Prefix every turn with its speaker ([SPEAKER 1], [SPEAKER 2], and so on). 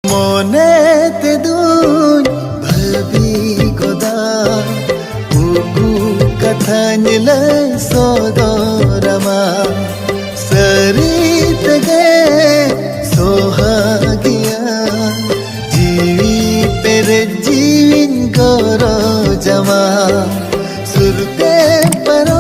[SPEAKER 1] mone te duñ bhalbi goda uku kathany lay sodorama sari tege sohagiya jiwi pere jiwin goro jama surte paro